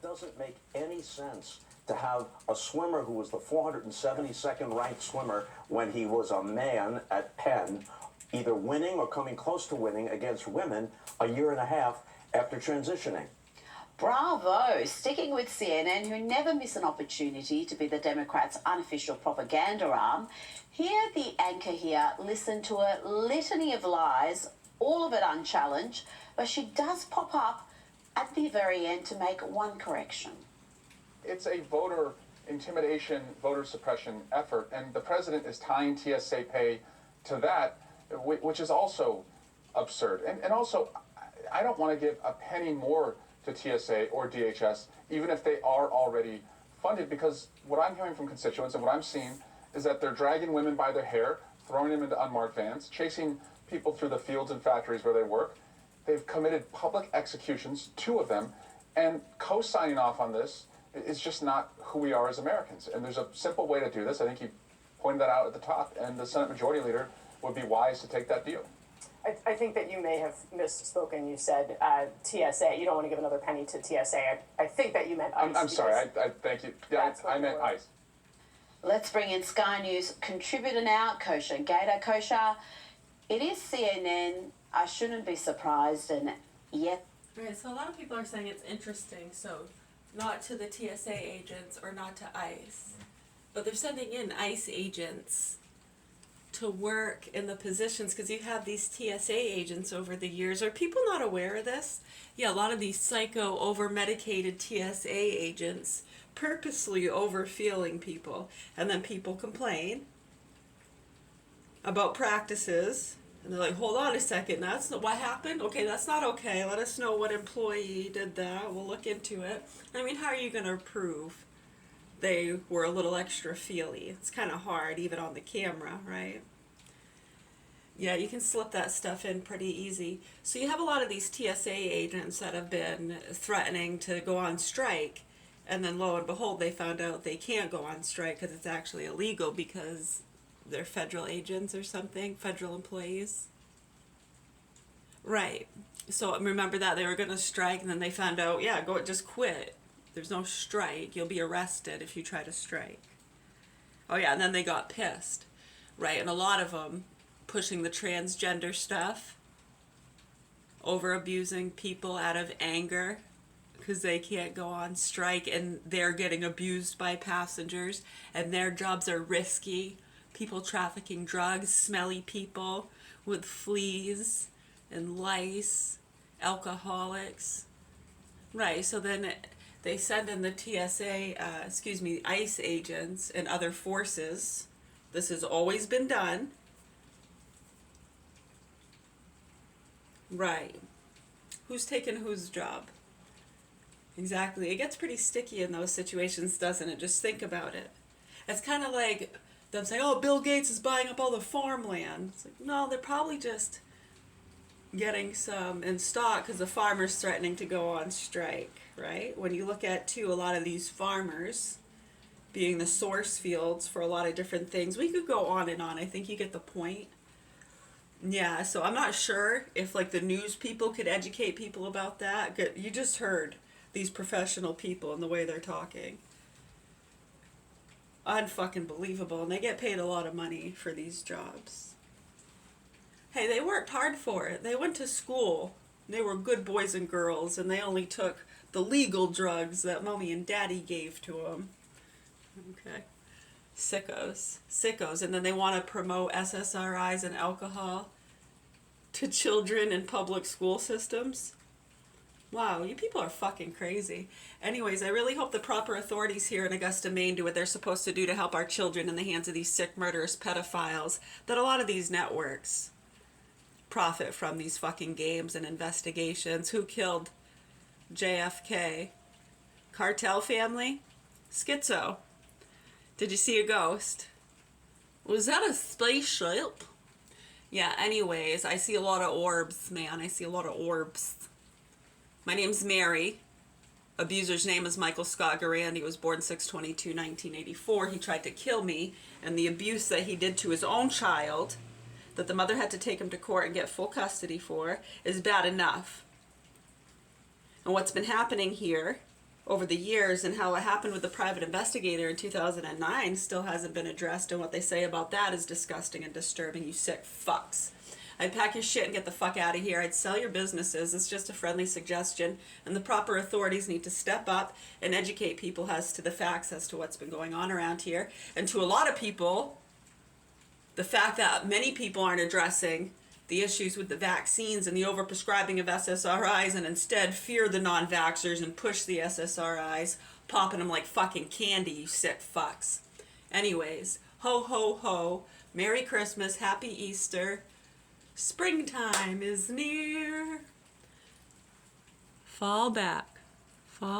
doesn't make any sense to have a swimmer who was the 472nd ranked swimmer when he was a man at Penn, either winning or coming close to winning against women a year and a half after transitioning. Bravo! Sticking with CNN, who never miss an opportunity to be the Democrats' unofficial propaganda arm, here the anchor here listened to a litany of lies, all of it unchallenged, but she does pop up at the very end to make one correction. It's a voter intimidation, voter suppression effort, and the president is tying TSA pay to that, which is also absurd. And also, I don't want to give a penny more to TSA or DHS, even if they are already funded, because what I'm hearing from constituents and what I'm seeing is that they're dragging women by their hair, throwing them into unmarked vans, chasing people through the fields and factories where they work. They've committed public executions, 2 of them, and co-signing off on this is just not who we are as Americans. And there's a simple way to do this. I think you pointed that out at the top, and the Senate Majority Leader would be wise to take that deal. I think that you may have misspoken. You said TSA. You don't want to give another penny to TSA. I think that you meant ICE. I'm sorry. I thank you. Yeah, I meant ICE. Let's bring in Sky News contributor now, Kosha Gator. Kosha, it is CNN. I shouldn't be surprised, and yet... Right, so a lot of people are saying it's interesting, so not to the TSA agents or not to ICE, but they're sending in ICE agents to work in the positions, because you have these TSA agents over the years. Are people not aware of this? Yeah, a lot of these psycho, over-medicated TSA agents purposely overfeeling people, and then people complain about practices, and they're like, hold on a second, that's not what happened? Okay, that's not okay. Let us know what employee did that. We'll look into it. I mean, how are you going to prove they were a little extra feely? It's kind of hard, even on the camera, right? Yeah, you can slip that stuff in pretty easy. So you have a lot of these TSA agents that have been threatening to go on strike, and then lo and behold, they found out they can't go on strike because it's actually illegal because they're federal agents or something, federal employees. Right. So remember that they were going to strike, and then they found out, yeah, just quit. There's no strike. You'll be arrested if you try to strike. Oh yeah, and then they got pissed. Right, and a lot of them pushing the transgender stuff, over abusing people out of anger because they can't go on strike, and they're getting abused by passengers, and their jobs are risky. People trafficking drugs, smelly people with fleas and lice, alcoholics. Right, so then they send in the ICE agents and other forces. This has always been done. Right. Who's taking whose job? Exactly. It gets pretty sticky in those situations, doesn't it? Just think about it. It's kind of like them saying, oh, Bill Gates is buying up all the farmland. It's like, no, they're probably just getting some in stock because the farmer's threatening to go on strike, right? When you look at, too, a lot of these farmers being the source fields for a lot of different things. We could go on and on. I think you get the point. Yeah, so I'm not sure if, like, the news people could educate people about that. You just heard these professional people and the way they're talking. Unfucking believable, and they get paid a lot of money for these jobs. Hey, they worked hard for it. They went to school. They were good boys and girls, and they only took the legal drugs that mommy and daddy gave to them. Okay. Sickos. And then they want to promote SSRIs and alcohol to children in public school systems. Wow, you people are fucking crazy. Anyways, I really hope the proper authorities here in Augusta, Maine do what they're supposed to do to help our children in the hands of these sick, murderous pedophiles that a lot of these networks profit from, these fucking games and investigations. Who killed JFK? Cartel family? Schizo. Did you see a ghost? Was that a spaceship? Yeah, anyways, I see a lot of orbs, man. I see a lot of orbs. My name's Mary. Abuser's name is Michael Scott Garand. He was born 6/22/1984. He tried to kill me, and the abuse that he did to his own child, that the mother had to take him to court and get full custody for, is bad enough. And what's been happening here over the years, and how what happened with the private investigator in 2009 still hasn't been addressed, and what they say about that is disgusting and disturbing, you sick fucks. I'd pack your shit and get the fuck out of here. I'd sell your businesses. It's just a friendly suggestion, and the proper authorities need to step up and educate people as to the facts as to what's been going on around here. And to a lot of people, the fact that many people aren't addressing the issues with the vaccines and the overprescribing of SSRIs, and instead fear the non-vaxxers and push the SSRIs, popping them like fucking candy, you sick fucks. Anyways, ho ho ho, Merry Christmas, Happy Easter, springtime is near. Fall back. Fall